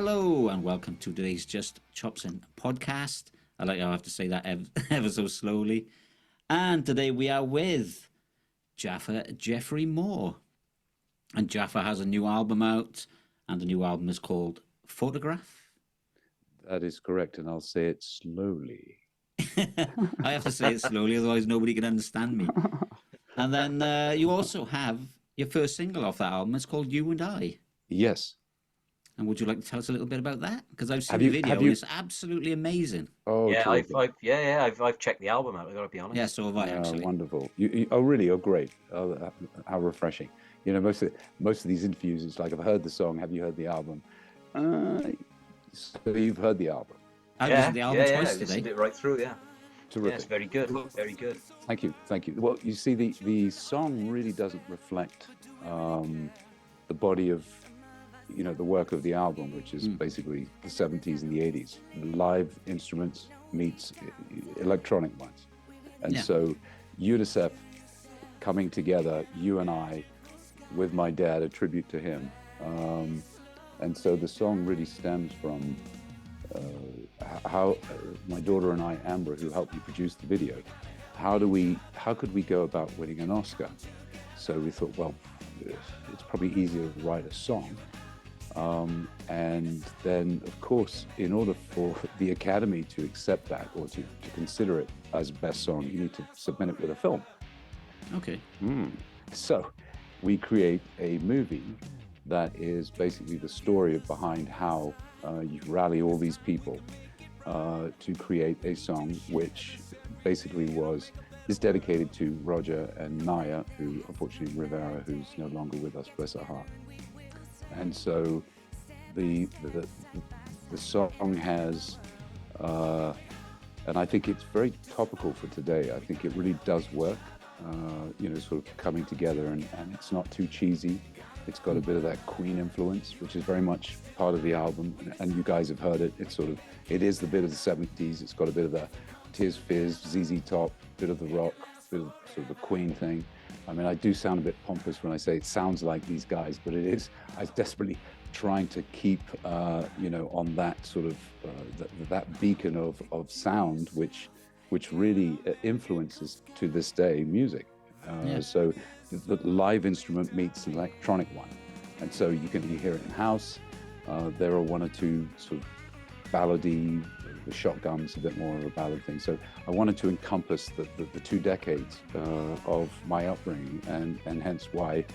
Hello and welcome to today's Just Chopsing Podcast. I like how I have to say that ever so slowly. And today we are with Geoffrey Moore. And Jaffa has a new album out, and the new album is called Photograph. That is correct, and I'll say it slowly. I have to say it slowly, otherwise nobody can understand me. And then you also have your first single off that album. It's called You and I. Yes. And would you like to tell us a little bit about that? Because I've seen the video and it's absolutely amazing. Oh, yeah, I've checked the album out. I got to be honest. Yeah, so have I actually. Wonderful. Oh, really? Oh, great. Oh, how refreshing. You know, most of these interviews, it's like, I've heard the song. Have you heard the album? So you've heard the album. I listened to the album twice today. I listened it right through. Yeah. Terrific. Yeah, it's very good. Very good. Thank you. Well, you see, the song really doesn't reflect the body of, the work of the album, which is basically the 70s and the 80s. Live instruments meets electronic ones. And so Unicef coming together, you and I, with my dad, a tribute to him. And so the song really stems from how my daughter and I, Amber, who helped me produce the video, how could we go about winning an Oscar? So we thought, well, it's probably easier to write a song. And then, of course, in order for the Academy to accept that or to consider it as best song, you need to submit it with a film. Okay. So we create a movie that is basically the story behind how you rally all these people to create a song which basically is dedicated to Roger and Naya, who unfortunately Rivera, who's no longer with us, bless her heart. And so the song has, and I think it's very topical for today. I think it really does work, sort of coming together, and it's not too cheesy. It's got a bit of that Queen influence, which is very much part of the album, and you guys have heard it. It is the bit of the 70s. It's got a bit of the Tiz Fizz, ZZ Top, bit of the rock, bit of sort of the Queen thing. I mean, I do sound a bit pompous when I say it sounds like these guys, but it is. I was desperately trying to keep, on that sort of that beacon of sound, which really influences to this day music. So the live instrument meets an electronic one, and so you hear it in house. There are one or two sort of ballady. The shotgun's a bit more of a ballad thing. So I wanted to encompass the 2 decades of my upbringing, and hence why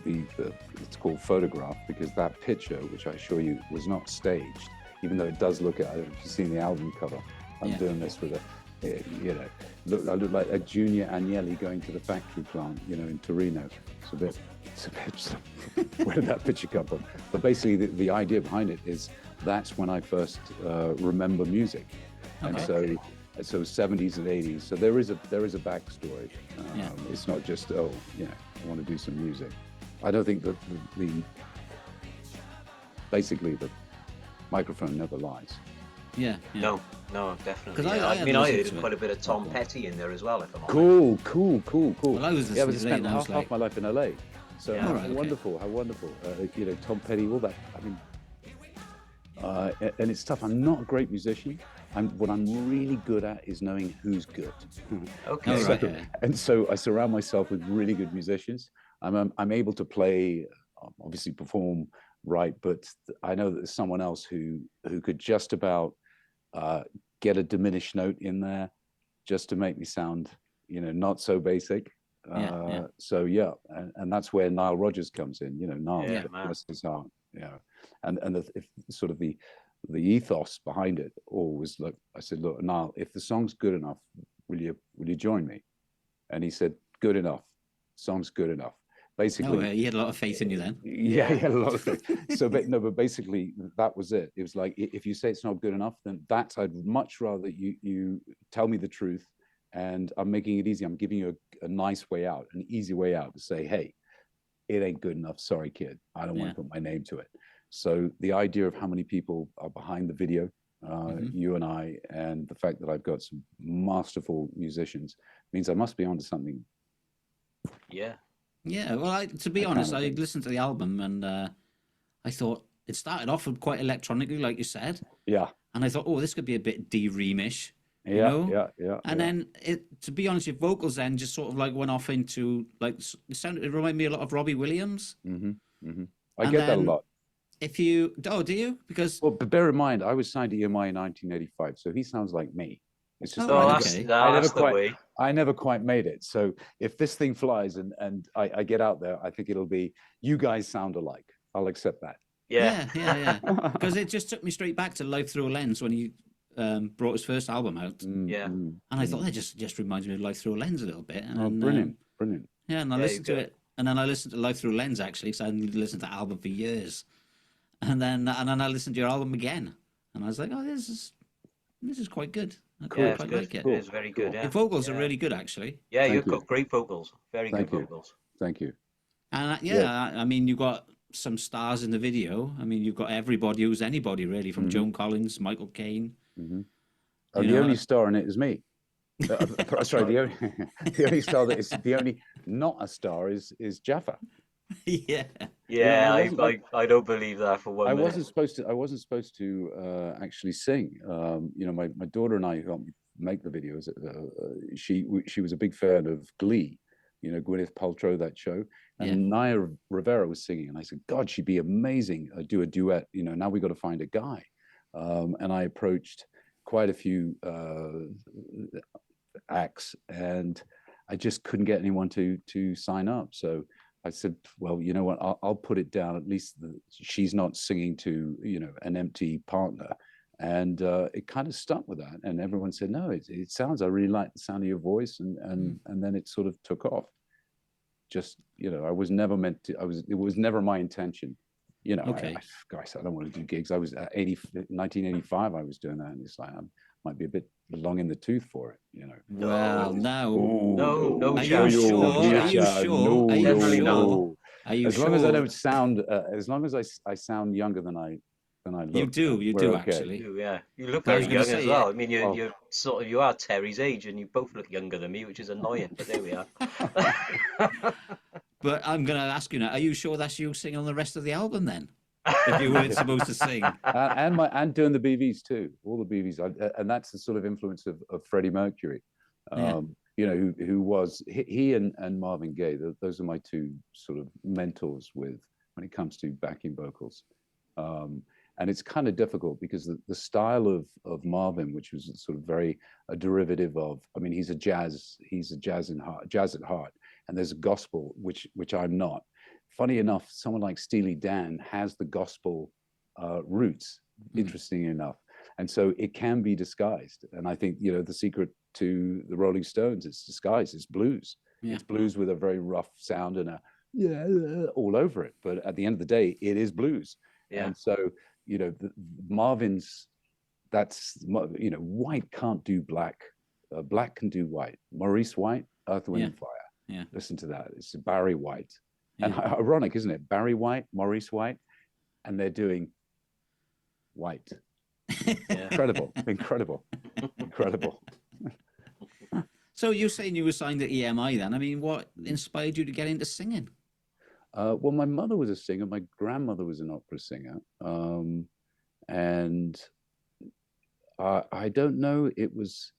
it's called Photograph, because that picture, which I assure you was not staged, even though it does look at, I don't know if you've seen the album cover. I'm doing this with I look like a junior Agnelli going to the factory plant, in Torino. It's a bit, where did that picture come from? But basically the idea behind it is that's when I first remember music. And so 70s and 80s. So there is a backstory. It's not just, I want to do some music. I don't think that basically the microphone never lies. Yeah. No, definitely. Because I heard quite a bit of Tom Petty in there as well, if I'm honest. Cool. Well, I was listening I spent half my life in LA. So how wonderful. Tom Petty, all that. I mean, and it's tough. I'm not a great musician. What I'm really good at is knowing who's good. Okay. And so I surround myself with really good musicians. I'm able to play, obviously perform right, but I know that there's someone else who could just about get a diminished note in there just to make me sound, not so basic. So and that's where Nile Rodgers comes in. Nile, bless his heart. And sort of the ethos behind it always. Look, I said, look, Nile, if the song's good enough, will you join me? And he said, good enough. Song's good enough. Basically, he had a lot of faith in you then. Yeah, he had a lot of faith. But basically that was it. It was like, if you say it's not good enough, then I'd much rather you tell me the truth, and I'm making it easy. I'm giving you a nice way out, an easy way out to say, hey, it ain't good enough. Sorry, kid. I don't want to put my name to it. So the idea of how many people are behind the video, you and I, and the fact that I've got some masterful musicians means I must be onto something. Yeah. Yeah, well, to be honest, I listened to the album and I thought it started off quite electronically, like you said, Yeah, and I thought, oh, this could be a bit D-Reamish, you yeah, know. yeah, yeah, And yeah. then to be honest, your vocals then just sort of like went off into like it reminded me a lot of Robbie Williams. Hmm. Hmm. I And get that a then lot. if you, oh, do you? Because Well, but bear in mind, I was signed to EMI in 1985, so he sounds like me. It's just oh No, right, okay, that's the way. I never quite made it. So if this thing flies and I get out there, I think it'll be, you guys sound alike. I'll accept that. Yeah. yeah, because it just took me straight back to Life Through a Lens when he brought his first album out, Yeah. and I thought that just reminds me of Life Through a Lens a little bit, and Oh, brilliant, brilliant. yeah, and I Yeah, listened to you it, and then I listened to Life Through a Lens actually, because I hadn't listened to the album for years, and then I listened to your album again, and I was like, oh, this is quite good. I Yeah, it's quite good. like it. Cool. It is very good. Cool. Yeah. Your vocals are Yeah. really good actually, Yeah, Thank you've you. got great vocals. Very Thank good you. vocals. Thank you. and Yeah. I mean, you've got some stars in the video. I mean, you've got everybody who's anybody really, from Joan Collins, Michael Caine. Hmm. Oh, You the know, only star in it is me. Sorry, the only star that is the only not a star is Jaffa. yeah, Yeah, I wasn't. I don't believe that for one I minute. wasn't supposed to actually sing. My daughter and I, who helped me make the videos, she was a big fan of Glee, Gwyneth Paltrow, that show, and Yeah. Naya Rivera was singing, and I said, God, she'd be amazing. Do a duet. Now we got to find a guy, and I approached quite a few acts, and I just couldn't get anyone to sign up. So I said, well, you know what, I'll put it down. At least she's not singing to, an empty partner. And it kind of stuck with that. And everyone said, no, it sounds, I really like the sound of your voice. And then it sort of took off. Just, I was never meant to, it was never my intention. Okay. Guys, I don't want to do gigs. I was at 1985, I was doing that. And it's like, I might be a bit long in the tooth for it, Well, now, No are you chance. sure? No Are chance. you sure? Are you Definitely sure? Are you As sure? long as I don't sound, as long as I sound younger than I look. You do we're okay. actually. Yeah, you look I very was gonna young say, as well. I mean, Oh. you're sort of, you are Terry's age, and you both look younger than me, which is annoying. But there we are. But I'm going to ask you now, are you sure that's you singing on the rest of the album then? If you weren't supposed to sing. And doing the BVs too, all the BVs, and that's the sort of influence of Freddie Mercury. Who was he and Marvin Gaye. Those are my two sort of mentors when it comes to backing vocals. And it's kind of difficult because the style of Marvin, which was sort of very a derivative of, I mean, he's a jazz at heart, and there's a gospel, which I'm not. Funny enough, someone like Steely Dan has the gospel roots, interesting enough. And so it can be disguised. And I think, the secret to the Rolling Stones is disguised. It's blues. Yeah. It's blues with a very rough sound and all over it. But at the end of the day, it is blues. Yeah. And so, Marvin's, that's, white can't do black. Black can do white. Maurice White, Earth, Wind, and Fire. Yeah. Listen to that. It's Barry White. And ironic, isn't it? Barry White, Maurice White, and they're doing white. Incredible. So you're saying you were signed to EMI then? I mean, what inspired you to get into singing? Well, my mother was a singer. My grandmother was an opera singer. And I don't know. It was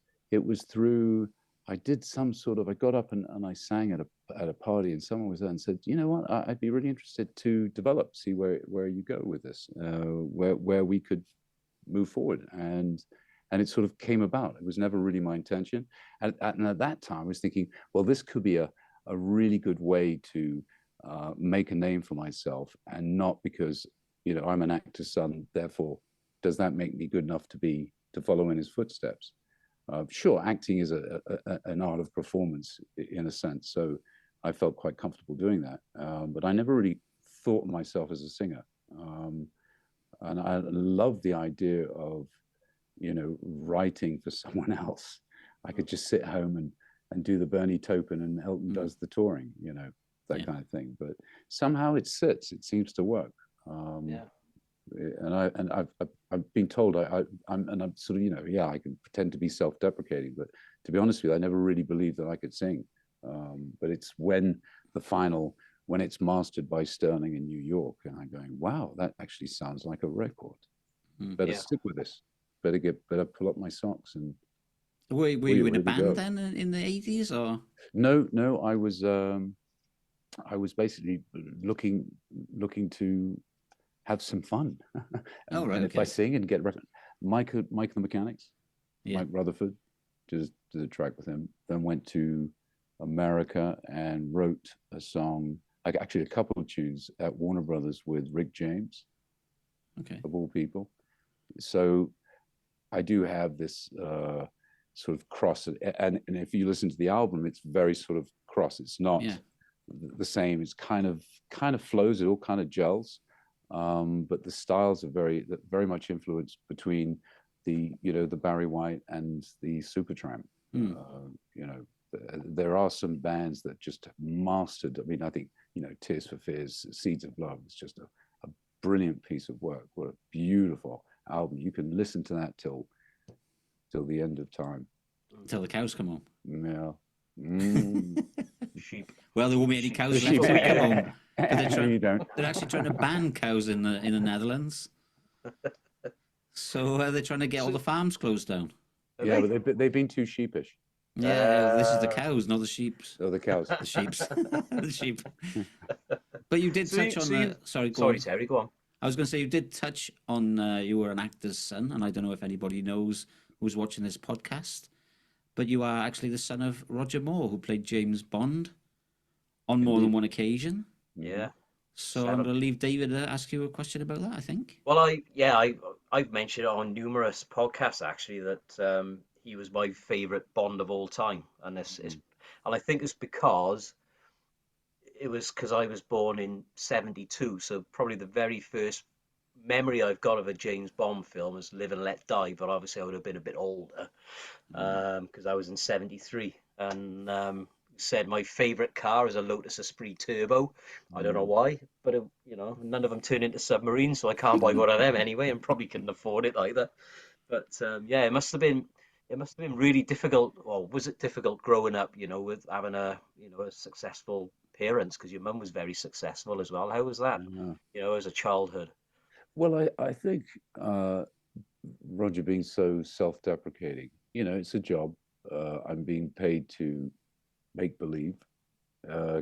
through, I did some sort of, I got up and I sang at a party, and someone was there and said, you know what, I'd be really interested to see where you go with this, where we could move forward. And it sort of came about. It was never really my intention. And at that time, I was thinking, well, this could be a really good way to make a name for myself, and not because, I'm an actor's son, therefore, does that make me good enough to follow in his footsteps? Sure, acting is an art of performance in a sense, so I felt quite comfortable doing that. But I never really thought of myself as a singer. And I love the idea of, writing for someone else. I could just sit home and do the Bernie Taupin, and Elton does the touring, that kind of thing. But somehow it seems to work. And I've been told I'm sort of, I can pretend to be self-deprecating, but to be honest with you, I never really believed that I could sing. But it's when the final when it's mastered by Sterling in New York, and I'm going, wow, that actually sounds like a record. Better stick with this. Better pull up my socks and. Were you in a band go. then in the 80s, or? No, I was basically looking to have some fun. And if I sing and get Mike the Mechanics, Mike Rutherford, just did a track with him. Then went to America and wrote a song, actually a couple of tunes at Warner Brothers with Rick James, of all people. So I do have this sort of cross, and if you listen to the album, it's very sort of cross. It's not the same. It's kind of flows. It all kind of gels, but the styles are very much influenced between the Barry White and the Supertramp. There are some bands that just mastered. I mean, I think Tears for Fears, Seeds of Love is just a brilliant piece of work. What a beautiful album. You can listen to that till the end of time. Till the cows come home. Yeah. Sheep. Well, there won't be any cows left when we come home. They're actually trying to ban cows in the Netherlands. So they're trying to get all the farms closed down. Yeah, but they've been too sheepish. Yeah, this is the cows, not the sheep. Oh, the cows. The sheeps. The sheep. But you did touch on... Sorry, Terry, go on. I was going to say, you did touch on you were an actor's son, and I don't know if anybody knows who's watching this podcast, but you are actually the son of Roger Moore, who played James Bond on more than one occasion. Yeah. So I'm going to leave David to ask you a question about that, I think. Well, I've mentioned on numerous podcasts, actually, that he was my favourite Bond of all time. And and I think it's because I was born in 72, so probably the very first memory I've got of a James Bond film is Live and Let Die, but obviously I would have been a bit older because I was in 73. And said my favourite car is a Lotus Esprit Turbo. I don't know why, but none of them turn into submarines, so I can't buy one of them anyway, and probably couldn't afford it either. But it must have been really difficult. Or was it difficult growing up, with having a successful parents, because your mum was very successful as well? How was that, as a childhood? Well, I think Roger being so self-deprecating, it's a job. I'm being paid to make believe,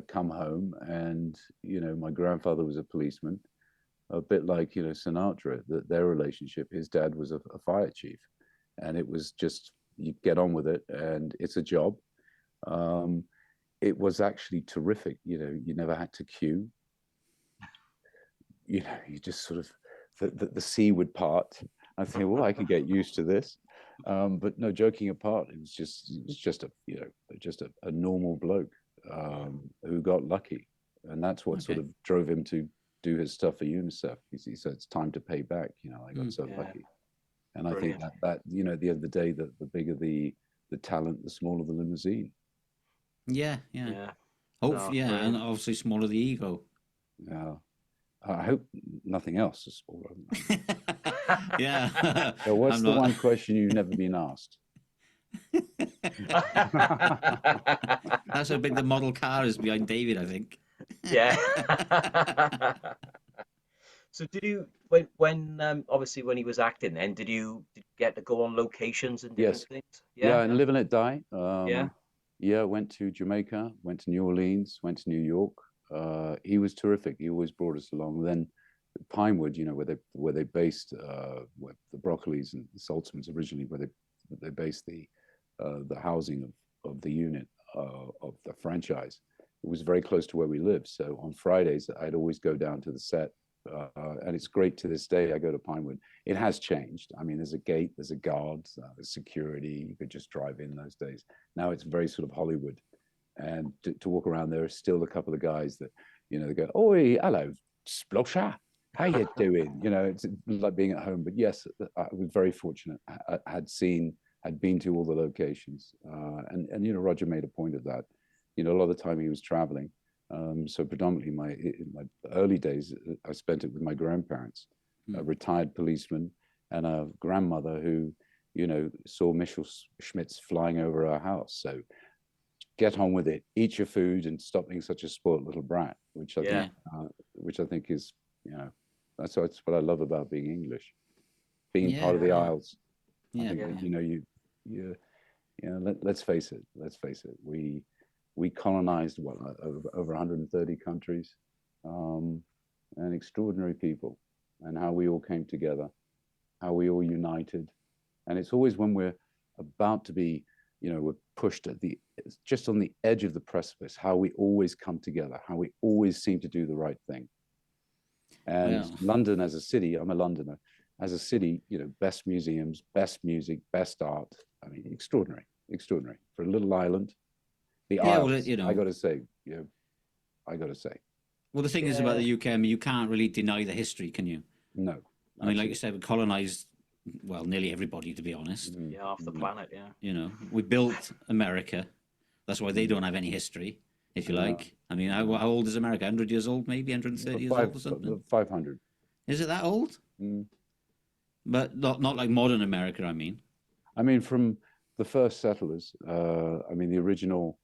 come home, and my grandfather was a policeman, a bit like Sinatra. That their relationship, his dad was a fire chief, and it was just you get on with it, and it's a job. It was actually terrific. You never had to queue. You just sort of the sea would part. I think, well, I could get used to this. But no, joking apart, it was just a normal bloke who got lucky, and that's what sort of drove him to do his stuff for UNICEF. He said it's time to pay back. I got so lucky, and brilliant. I think that at the end of the day, the bigger the talent, the smaller the limousine. Yeah. Hopefully, and obviously smaller the ego. Yeah. I hope nothing else is smaller. Yeah. So what's the one question you've never been asked? That's how big the model car is behind David, I think. Yeah. So did you, when obviously when he was acting then, did you get to go on locations and different things? Yeah, and Live and Let Die. Went to Jamaica, went to New Orleans, went to New York. He was terrific. He always brought us along. Then Pinewood, where they based where the Broccolis and the Saltzmans originally, where they based the housing of the unit of the franchise. It was very close to where we lived. So on Fridays, I'd always go down to the set, and it's great to this day. I go to Pinewood. It has changed. I mean, there's a gate, there's a guard, there's security. You could just drive in those days. Now it's very sort of Hollywood. And to walk around, there are still a couple of guys that, they go, "Oi, hello, Splosher, how you doing?" It's like being at home. But yes, I was very fortunate. I had been to all the locations, and Roger made a point of that. A lot of the time he was traveling. So predominantly in my early days, I spent it with my grandparents, a retired policeman, and a grandmother who, saw Messerschmitts flying over our house. So get on with it, eat your food, and stop being such a spoiled little brat, which Yeah. I think is, that's what I love about being English, being Yeah, part of the yeah. Isles. I Yeah, think yeah. that, let's face it. We colonized over 130 countries, and extraordinary people, and how we all came together, how we all united. And it's always when we're about to be, we're pushed just on the edge of the precipice, how we always come together, how we always seem to do the right thing. And Well, London as a city, I'm a Londoner, as a city, best museums, best music, best art. I mean, extraordinary for a little island. The yeah, well, Isles, I got to say, I got to say, well, the thing is about the UK, I mean, you can't really deny the history, can you? no. I mean, like you said, we colonized, well, nearly everybody, to be honest. Yeah, off the planet. Yeah. We built America. That's why they don't have any history, if you like. I mean, how old is America? 100 years old, maybe 130 years old or something? 500. Is it that old? Mm. But not like modern America, I mean. I mean, from the first settlers, the original,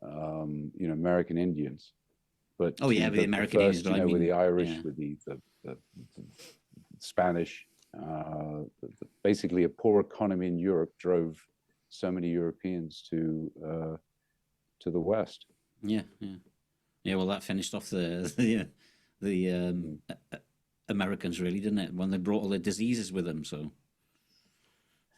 American Indians. But with the American first, Indians, with the Irish, yeah. with the Spanish, basically a poor economy in Europe drove so many Europeans to the West. Yeah. Well, that finished off the Americans, really, didn't it? When they brought all their diseases with them, so.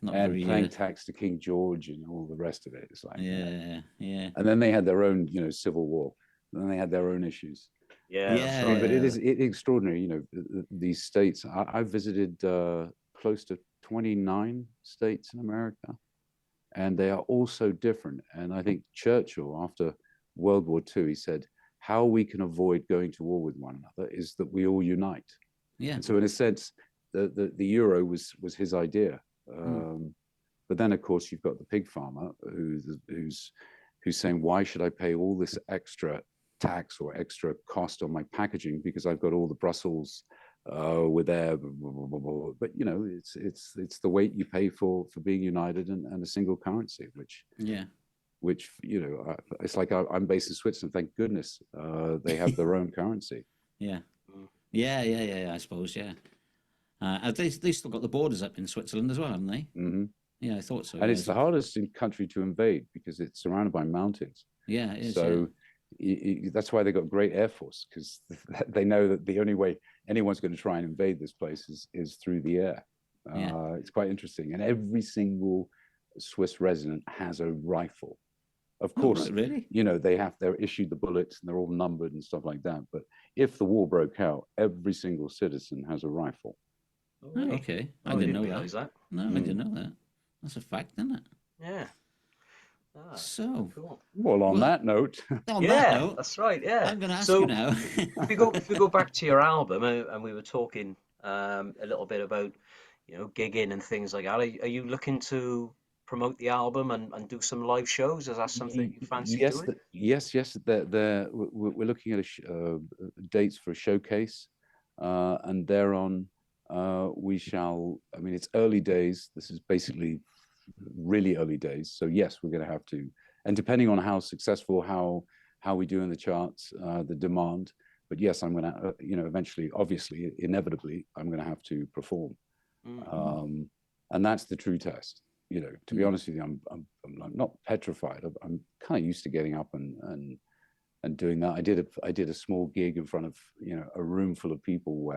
And paying tax to King George and all the rest of it. It's like, yeah. And then they had their own, civil war. And then they had their own issues. Yeah. Right. But it is extraordinary, these states. I've visited close to 29 states in America, and they are all so different. And I think Churchill, after World War II, he said, how we can avoid going to war with one another is that we all unite. Yeah. And so in a sense, the euro was his idea. But then, of course, you've got the pig farmer who's saying, why should I pay all this extra tax or extra cost on my packaging because I've got all the Brussels with there, but it's the weight you pay for being united and a single currency, which it's like I'm based in Switzerland. Thank goodness they have their own currency. Yeah. I suppose. Yeah. They still got the borders up in Switzerland as well, haven't they? Mm-hmm. Yeah, I thought so. And it's the hardest country to invade because it's surrounded by mountains. Yeah, it is. So that's why they got great air force, because they know that the only way anyone's going to try and invade this place is through the air. It's quite interesting. And every single Swiss resident has a rifle. Of course, really? they're issued the bullets and they're all numbered and stuff like that. But if the war broke out, every single citizen has a rifle. Oh, okay. I didn't know that. No, I didn't know that. That's a fact, isn't it? Yeah. So, cool. Well, on that note. On that note, that's right. Yeah. I'm going to ask you now. if we go back to your album, and we were talking a little bit about, gigging and things like that. Are you looking to promote the album and do some live shows? Is that something you fancy doing? Yes. We're looking at dates for a showcase, and thereon we shall. I mean, it's early days. This is basically really early days. So yes, we're going to have to, and depending on how successful, how we do in the charts, the demand. But yes, I'm going to, eventually, obviously, inevitably, I'm going to have to perform, and that's the true test. To be honest with you, I'm not petrified. I'm kind of used to getting up and doing that. I did a small gig in front of a room full of people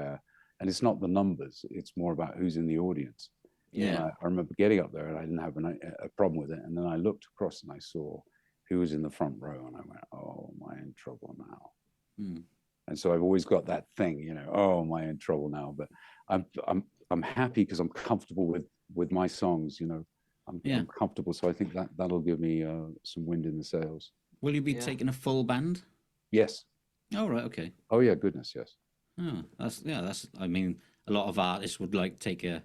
and it's not the numbers, it's more about who's in the audience. Yeah, I remember getting up there and I didn't have a problem with it, and then I looked across and I saw who was in the front row, and I went, "Oh, am I in trouble now?" And so I've always got that thing, "Oh, am I in trouble now?" But I'm happy because I'm comfortable with my songs, I'm comfortable, so I think that'll give me some wind in the sails. Will you be taking a full band? Yes. Oh, right, okay. Oh yeah, goodness, yes. Oh, that's. I mean, a lot of artists would take a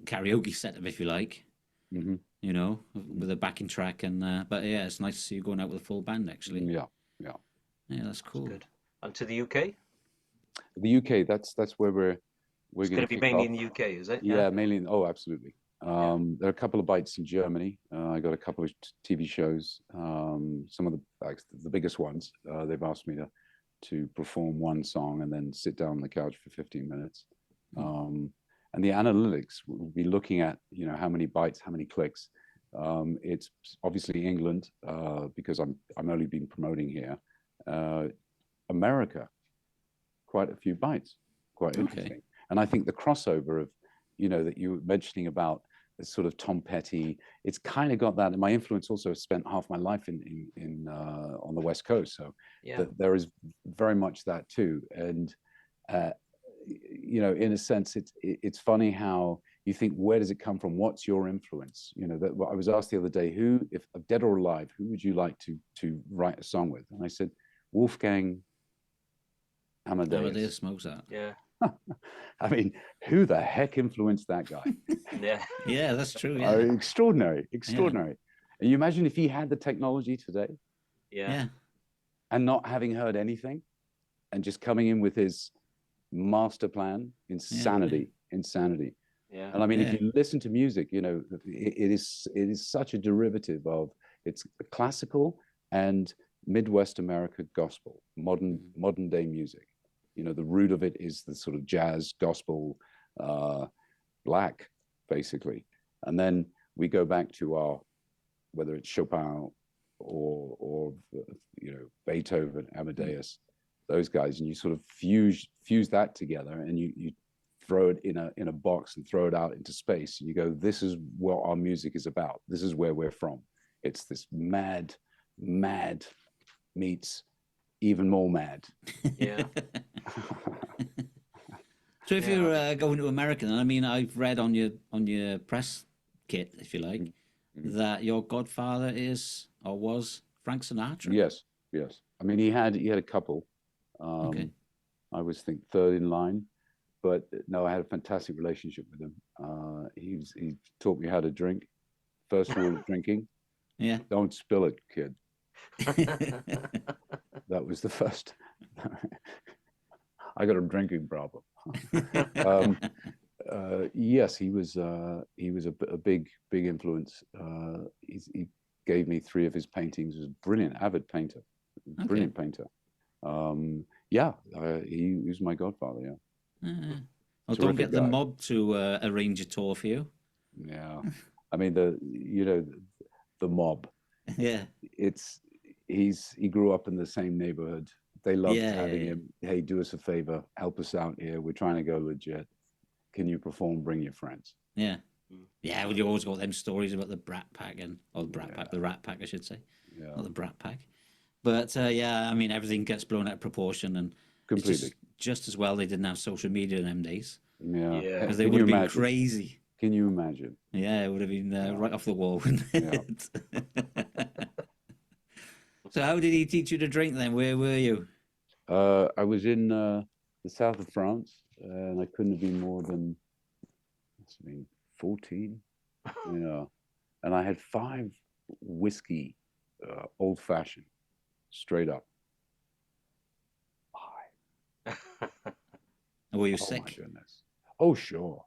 karaoke setup, if you like. With a backing track, and but yeah, it's nice to see you going out with a full band, actually. Yeah, that's cool. That's good. And to the UK? The UK, that's where we're going to be mainly in the UK, is it? Yeah, mainly. Oh, absolutely. There are a couple of bites in Germany. I got a couple of TV shows. Some of the biggest ones. They've asked me to perform one song and then sit down on the couch for 15 minutes. And the analytics will be looking at, how many bytes, how many clicks. It's obviously England, because I'm only been promoting here. America, quite a few bytes, quite interesting. Okay. And I think the crossover of, that you were mentioning about the sort of Tom Petty, it's kind of got that. And my influence also spent half my life in on the West Coast, so there is very much that too. And in a sense, it's funny how you think, where does it come from? What's your influence? That I was asked the other day, if dead or alive, who would you like to write a song with? And I said, Wolfgang Amadeus. Amadeus Mozart. Yeah. I mean, who the heck influenced that guy? Yeah, that's true. Yeah. Extraordinary. Yeah. And you imagine if he had the technology today, and not having heard anything, and just coming in with his master plan, insanity. Yeah. And I mean, if you listen to music, it is such a derivative of, it's classical and Midwest America gospel, modern day music. The root of it is the sort of jazz, gospel, black, basically. And then we go back to whether it's Chopin or Beethoven, Amadeus, those guys, and you sort of fuse that together, and you throw it in a box and throw it out into space. And you go, this is what our music is about. This is where we're from. It's this mad meets even more mad. Yeah. So if you're going to America, I mean, I've read on your press kit, if you like, that your godfather is or was Frank Sinatra. Yes. I mean, he had a couple. Okay. I was third in line, but no, I had a fantastic relationship with him. He taught me how to drink. First rule of drinking: don't spill it, kid. That was the first. I got a drinking problem. Yes, he was a big influence. He gave me 3 of his paintings. He was a brilliant, avid painter. Brilliant painter. He was my godfather. Well, don't get the mob to arrange a tour for you. Yeah, I mean the mob. Yeah, he grew up in the same neighborhood. They loved having him. Hey, do us a favor, help us out here. We're trying to go legit. Can you perform? Bring your friends. Yeah. Well, you always got them stories about the Rat Pack the Rat Pack, I should say, not the Brat Pack. But I mean, everything gets blown out of proportion, and completely. Just as well they didn't have social media in them days. Yeah, because they would have been crazy. Can you imagine? Yeah, it would have been right off the wall, wouldn't it? So how did he teach you to drink then? Where were you? I was in the south of France, and I couldn't have been more than 14. And I had 5 whiskey, old fashioned, straight up. Were you sick? Oh my goodness! Oh sure.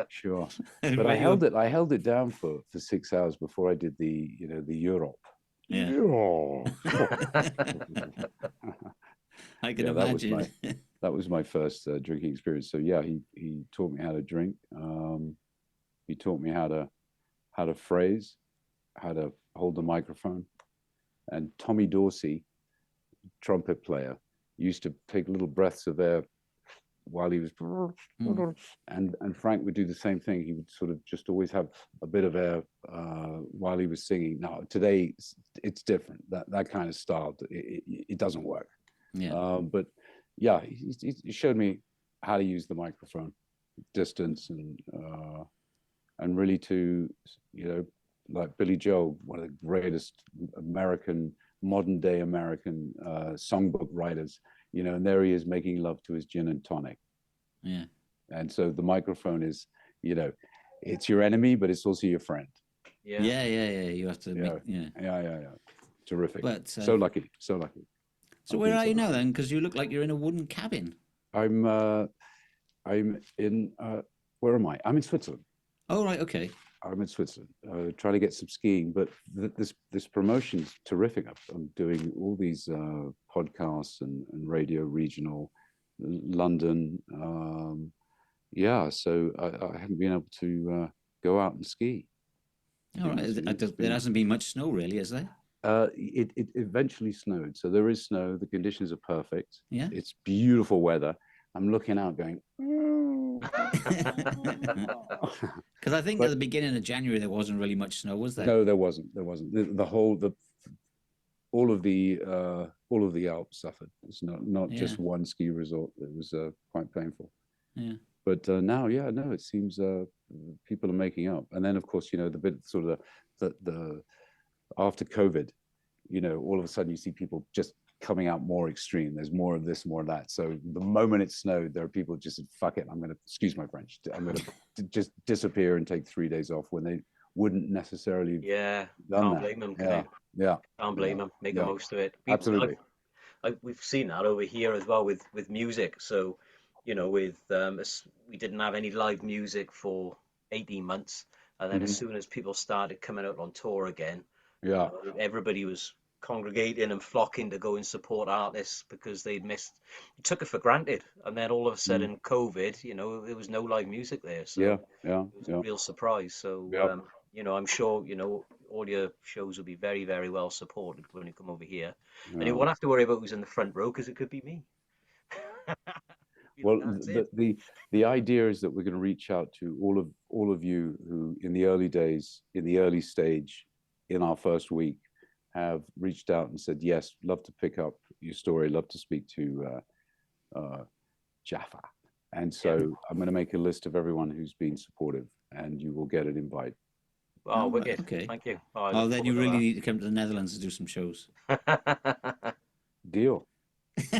Sure. But I held it down for 6 hours before I did the Europe. Yeah. I can imagine. That was my first drinking experience. So he taught me how to drink. He taught me how to phrase, how to hold the microphone. And Tommy Dorsey, trumpet player, used to take little breaths of air while he was, and Frank would do the same thing. He would sort of just always have a bit of air while he was singing. Now today it's different. That kind of style, it doesn't work. But he showed me how to use the microphone, distance, and really to like Billy Joel, one of the greatest modern day American songbook writers. And there he is making love to his gin and tonic. Yeah. And so the microphone is, it's your enemy, but it's also your friend. Yeah. You have to Yeah. Terrific. But so lucky. So where are you now then? Because you look like you're in a wooden cabin. I'm in where am I? I'm in Switzerland. Oh, right, okay. I'm in Switzerland, trying to get some skiing. But this promotion's terrific. I'm doing all these podcasts and radio, regional, London. Yeah, so I haven't been able to go out and ski. All right. There hasn't been much snow, really, is there? It eventually snowed, so there is snow. The conditions are perfect. Yeah. It's beautiful weather. I'm looking out, going. Because I think at the beginning of January there wasn't really much snow, was there? No, there wasn't. There wasn't. All of the Alps suffered. It's not just one ski resort. It was quite painful. Yeah. But now, yeah, no, it seems people are making up. And then, of course, the bit sort of the after COVID, all of a sudden you see people just coming out more extreme. There's more of this, more of that. So the moment it snowed, there are people just said, fuck it, I'm going to, excuse my French, I'm going to just disappear and take 3 days off when they wouldn't necessarily. Yeah, can't blame them. Yeah. Can't blame them. Make the most of it. Absolutely. We've seen that over here as well with music. So, we didn't have any live music for 18 months. And then as soon as people started coming out on tour again, everybody was congregating and flocking to go and support artists because they'd took it for granted. And then all of a sudden COVID, there was no live music there. So it was a real surprise. So, I'm sure, all your shows will be very, very well supported when you come over here. And you won't have to worry about who's in the front row because it could be me. Well, the idea is that we're going to reach out to all of you who, in the early days, in the early stage, in our first week, have reached out and said, yes, love to pick up your story, love to speak to Jaffa. And so I'm going to make a list of everyone who's been supportive, and you will get an invite. Oh, wicked. Okay. Thank you. Then you really need to come to the Netherlands to do some shows. Deal.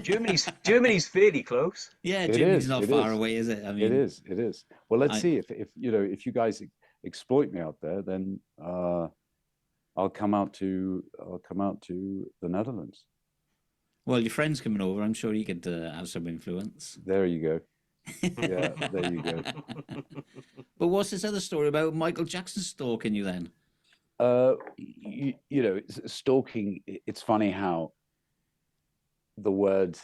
Germany's fairly close. Yeah, Germany's not far away, is it? I mean, it is. Well, let's see if you guys exploit me out there, then I'll come out to the Netherlands. Well, your friend's coming over. I'm sure he could have some influence. There you go. Yeah, there you go. But what's this other story about Michael Jackson stalking you then? Stalking. It's funny how the word,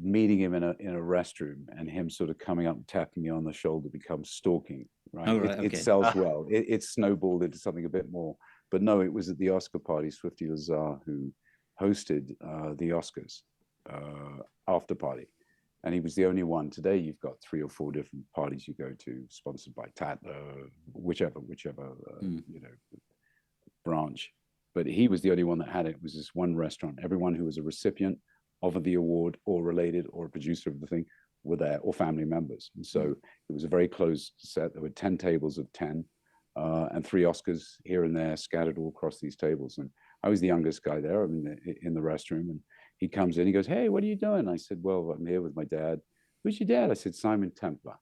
meeting him in a restroom and him sort of coming up and tapping me on the shoulder becomes stalking, right? Oh, right, it sells well. It snowballed into something a bit more. But no, it was at the Oscar party, Swifty Lazar, who hosted the Oscars after party. And he was the only one. Today, you've got 3 or 4 different parties you go to, sponsored by whichever branch. But he was the only one that had it. It was this one restaurant. Everyone who was a recipient of the award or related or a producer of the thing were there, or family members. And so it was a very closed set. There were 10 tables of 10 and 3 Oscars here and there scattered all across these tables. And I was the youngest guy there. I'm in the restroom, and he comes in, he goes, "Hey, what are you doing?" I said, "Well, I'm here with my dad." "Who's your dad?" I said, "Simon Templar."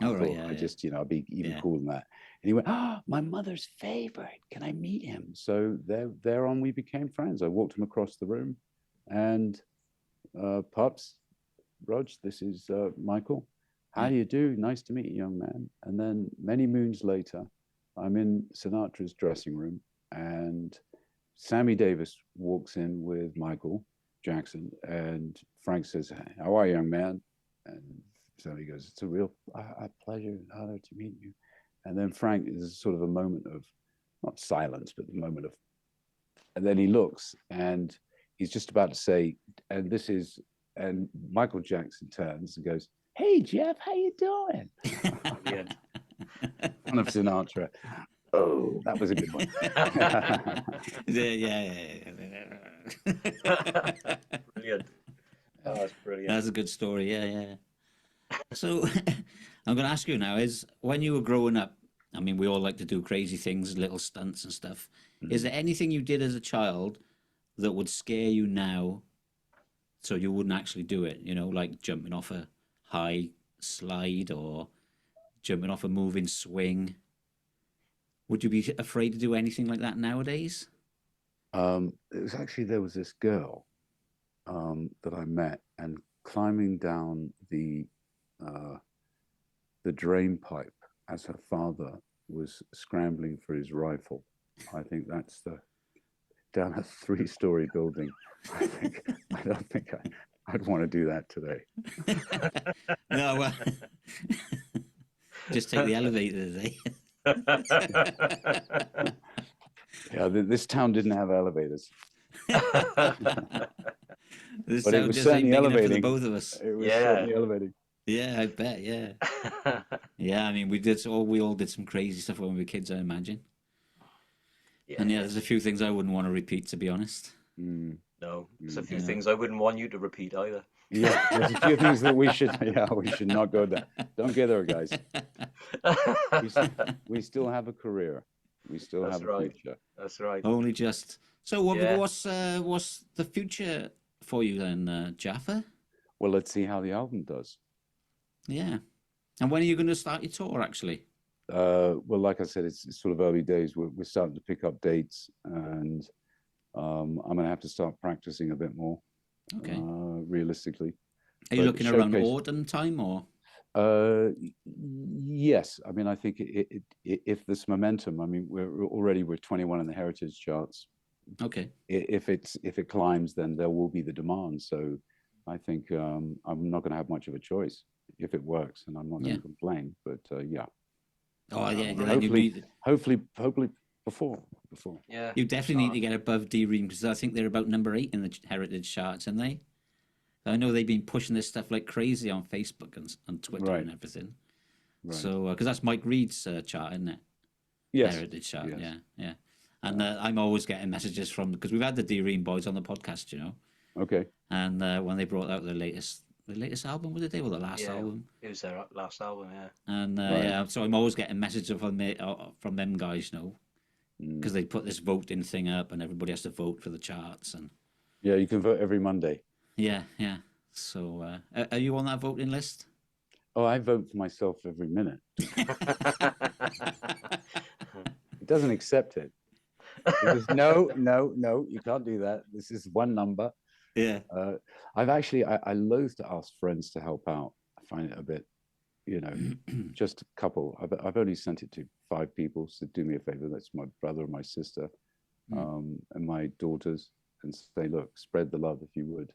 Oh, right, I just, I'll be even cooler than that. And he went, "Oh, my mother's favorite. Can I meet him?" So thereon we became friends. I walked him across the room, and "Pops, Rog, this is Michael. How do you do? Nice to meet you, young man." And then many moons later, I'm in Sinatra's dressing room, and Sammy Davis walks in with Michael Jackson, and Frank says, "How are you, young man?" And so he goes, "It's a real pleasure and honor to meet you." And then Frank is sort of a moment of, not silence, but the moment of, and then he looks and he's just about to say, and Michael Jackson turns and goes, "Hey, Jeff, how you doing?" Yeah. Son of Sinatra. Oh, that was a good one. Yeah. Brilliant. Oh, that's brilliant. That's a good story. Yeah. So I'm going to ask you now, is when you were growing up, I mean, we all like to do crazy things, little stunts and stuff. Is there anything you did as a child that would scare you now so you wouldn't actually do it? Like jumping off a high slide or jumping off a moving swing. Would you be afraid to do anything like that nowadays? It was actually, there was this girl that I met, and climbing down the the drain pipe as her father was scrambling for his rifle. I think that's down a 3-story building. I don't think I'd want to do that today. No, well, just take the elevator today. Yeah, this town didn't have elevators. This But it sound was just ain't certainly big enough for the elevating. both of us. It was Yeah. certainly elevating. Yeah, I bet. Yeah, yeah. I mean, we all did some crazy stuff when we were kids, I imagine. Yeah. And yeah, there's a few things I wouldn't want to repeat, to be honest. Mm. No, there's a few Yeah. things I wouldn't want you to repeat either. Yeah, there's a few things that we should not go there. Don't get there, guys. We still have a career. We still That's have a right. future. That's right. Only just. So, Yeah. what's the future for you then, Jaffa? Well, let's see how the album does. Yeah. And when are you going to start your tour, actually? Well, like I said, it's sort of early days. We're starting to pick up dates, and I'm going to have to start practicing a bit more. Okay. Realistically. Are you But looking around showcase- autumn time or? Yes. I mean, I think if this momentum, I mean, we're 21 in the Heritage charts. Okay. If it climbs, then there will be the demand. So I think I'm not going to have much of a choice if it works, and I'm not going to complain. But yeah. Oh yeah. Hopefully before. Yeah. You definitely need to get above D-Ream because I think they're about number 8 in the Heritage charts, aren't they? I know they've been pushing this stuff like crazy on Facebook and Twitter Right. and everything. Right. So, because that's Mike Reed's chart, isn't it? Yes. Heritage chart, Yes. yeah. And I'm always getting messages from, because we've had the D-Ream boys on the podcast, you know. Okay. And when they brought out the latest album, was it? Or the last album? It was their last album, yeah. And Right. yeah, so I'm always getting messages from them guys, you know, because they put this voting thing up and everybody has to vote for the charts. And Yeah, you can vote every Monday. yeah. So are you on that voting list? Oh, I vote for myself every minute. It doesn't accept it. It says, no, you can't do that. This is one number. Yeah. I loathe to ask friends to help out. I find it a bit, just a couple. I've only sent it to 5 people. So do me a favor. That's my brother and my sister, and my daughters, and say, look, spread the love if you would.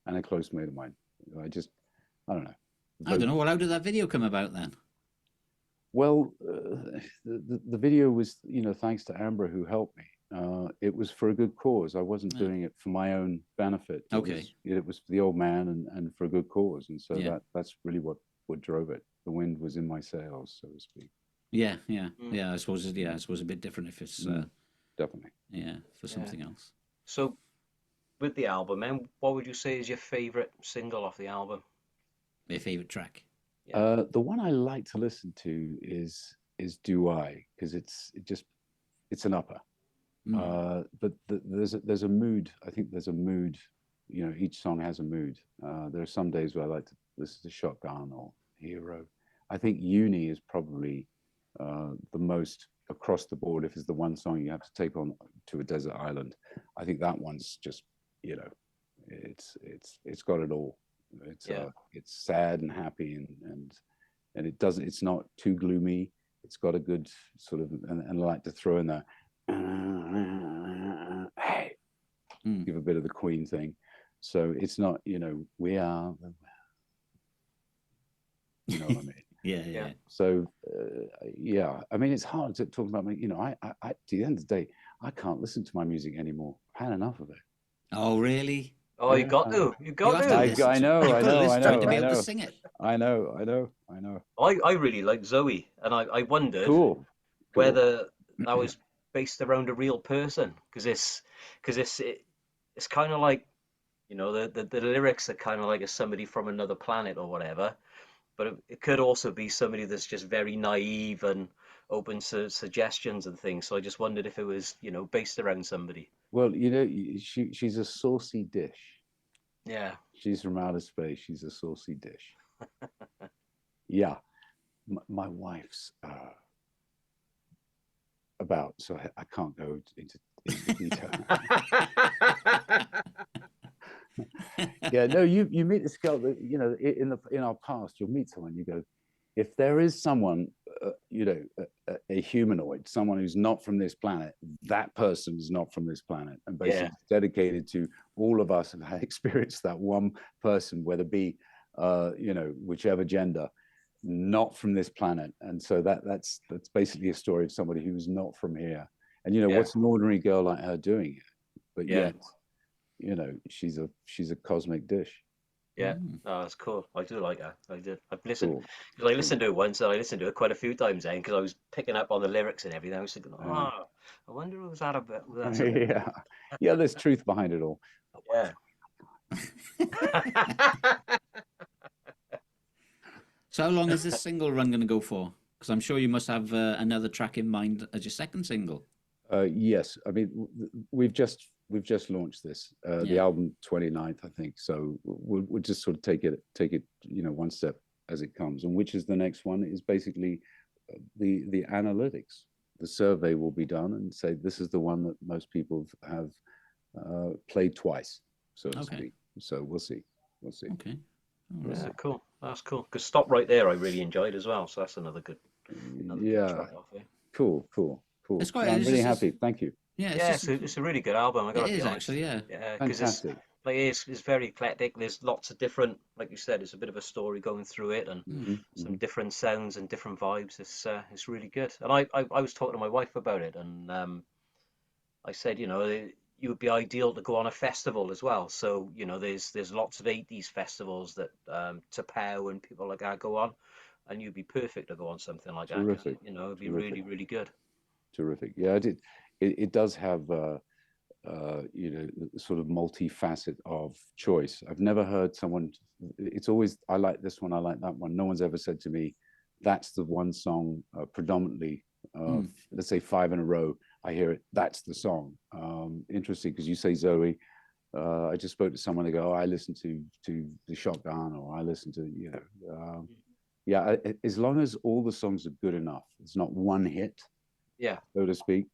And a close mate of mine. I don't know. I don't know. Well, how did that video come about then? Well, the video was, thanks to Amber who helped me. It was for a good cause. I wasn't doing it for my own benefit. It was for the old man and for a good cause. And so that's really what drove it. The wind was in my sails, so to speak. Yeah. I suppose a bit different if it's definitely. Yeah, for something else. So, with the album, then, what would you say is your favorite single off the album? Your favorite track? The one I like to listen to is Do I, because it's an upper. But there's a mood. I think there's a mood. Each song has a mood. There are some days where I like to listen to Shotgun or Hero. I think Uni is probably the most across the board. If it's the one song you have to take on to a desert island, I think that one's just it's got it all. It's sad and happy and it's not too gloomy. It's got a good sort of and I like to throw in that hey, give a bit of the Queen thing. So it's not we are what I mean. Yeah. So I mean it's hard to talk about I at the end of the day I can't listen to my music anymore. I've had enough of it. Oh really? Oh, you got to. I know. To be able to sing it. I know. I really like Zoe, and I wondered whether that was based around a real person, because it's kind of like, the lyrics are kind of like a somebody from another planet or whatever, but it could also be somebody that's just very naive and open to suggestions and things. So I just wondered if it was, based around somebody. Well, she's a saucy dish. Yeah. She's from outer space. She's a saucy dish. Yeah. My wife's about, so I can't go into detail. Yeah, no, you meet this girl that, in our past, you'll meet someone, you go, if there is someone, a humanoid, someone who's not from this planet, that person is not from this planet, and basically dedicated to all of us have experienced that one person, whether it be, whichever gender, not from this planet. And so that's basically a story of somebody who's not from here. And what's an ordinary girl like her doing it? But yet, she's a cosmic dish. Yeah, oh, that's cool. I do like that. I did. I've listened because I listened to it once, and I listened to it quite a few times then because I was picking up on the lyrics and everything. I was thinking, I wonder who was that about. Yeah, there's truth behind it all. Yeah. So how long is this single run going to go for? Because I'm sure you must have another track in mind as your second single. Yes, I mean we've just launched this, the album 29th, I think. So we'll just sort of take it, one step as it comes. And which is the next one is basically the analytics. The survey will be done and say this is the one that most people have played twice, so to speak. So we'll see. Okay. Right. Yeah, cool. That's cool. Because Stop Right There, I really enjoyed as well. So that's another good. Good track off there. Cool. It's quite. I'm really happy. Thank you. Yeah, it's a really good album. I got to be honest. Actually, yeah. Because it's very eclectic. There's lots of different, like you said, it's a bit of a story going through it, and some different sounds and different vibes. It's really good. And I was talking to my wife about it, and I said, you would be ideal to go on a festival as well. So there's lots of 80s festivals that Tapau and people like that go on, and you'd be perfect to go on something like that. It'd be really, really good. Terrific. Yeah, it does have sort of multifaceted of choice. I've never heard someone, it's always, I like this one, I like that one. No one's ever said to me, that's the one song predominantly, let's say 5 in a row, I hear it, that's the song. Interesting, because you say Zoe. I just spoke to someone, they go, I listen to the Shotgun, or I listen to, as long as all the songs are good enough, it's not one hit, so to speak.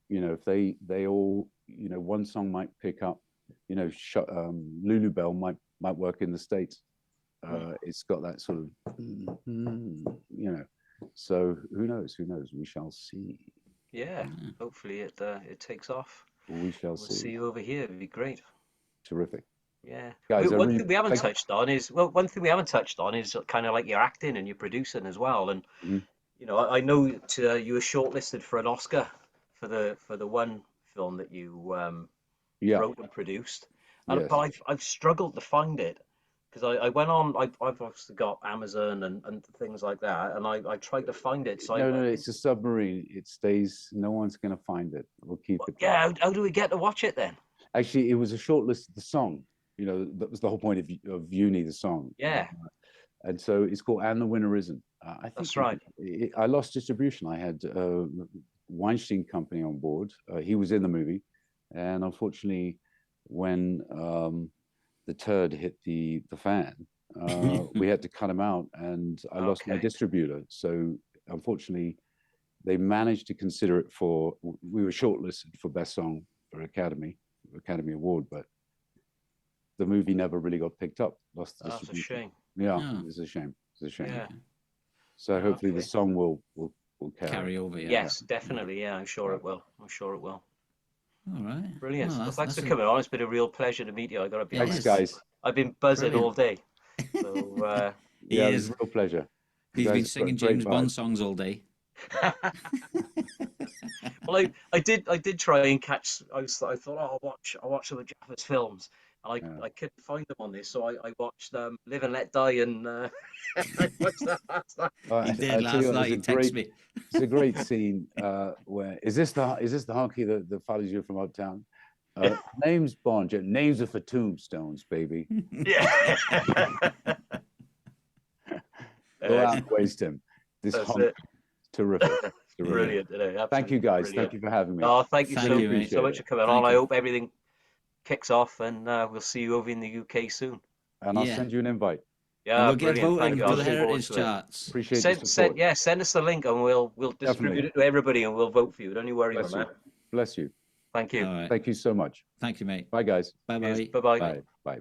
If they all, one song might pick up, Lulu Bell might work in the States. It's got that sort of, so who knows? We shall see. Yeah, hopefully it takes off. We shall We'll see. see you over here. It'd be great. Terrific. Yeah. Guys, one thing we haven't touched on is kind of like your acting and your producing as well. And I know you were shortlisted for an Oscar for the one film that you wrote and produced, but I've struggled to find it because I went on. I've obviously got Amazon and things like that, and I tried to find it. So no, it's a submarine. It stays. No one's going to find it. We'll keep it. Yeah. How do we get to watch it then? Actually, it was a short list of the song. That was the whole point of Uni, the song. Yeah. And so it's called And the Winner Isn't. I think that's right. I lost distribution. I had Weinstein Company on board. He was in the movie, and unfortunately, when the turd hit the fan, we had to cut him out, and I lost my distributor. So unfortunately, they managed to consider it for. We were shortlisted for Best Song for Academy Award, but the movie never really got picked up. Lost the distribution. That's a shame. Yeah, it's a shame. It's a shame. Yeah. So hopefully the song will carry over. Yeah. Yes, definitely. Yeah, I'm sure it will. All right. Brilliant. Well, thanks for coming on. It's been a real pleasure to meet you. I got to be honest. Thanks, guys. I've been buzzing all day. So it was a real pleasure. He's been singing James Bond songs all day. Well, I did try and catch. I thought, I'll watch some of Jaffa's films. And I couldn't find them on this, so I watched Live and Let Die, and I watched that last night. He did last night. He texted me. It's a great scene where is this the honky that follows you from uptown? Names Bond, names are for tombstones, baby. Yeah. Go out and waste him. This honky, terrific. Brilliant. Thank you, guys. Brilliant. Thank you for having me. Oh, thank you so much for coming on. I hope everything kicks off, and we'll see you over in the UK soon. And I'll send you an invite. Yeah, we'll get voting for the Heritage Charts. Appreciate the support. Send us the link, and we'll distribute it to everybody, and we'll vote for you. Don't you worry about that. Bless you. Thank you. Right. Thank you so much. Thank you, mate. Bye, guys. Bye-bye. Bye-bye. Bye. Bye.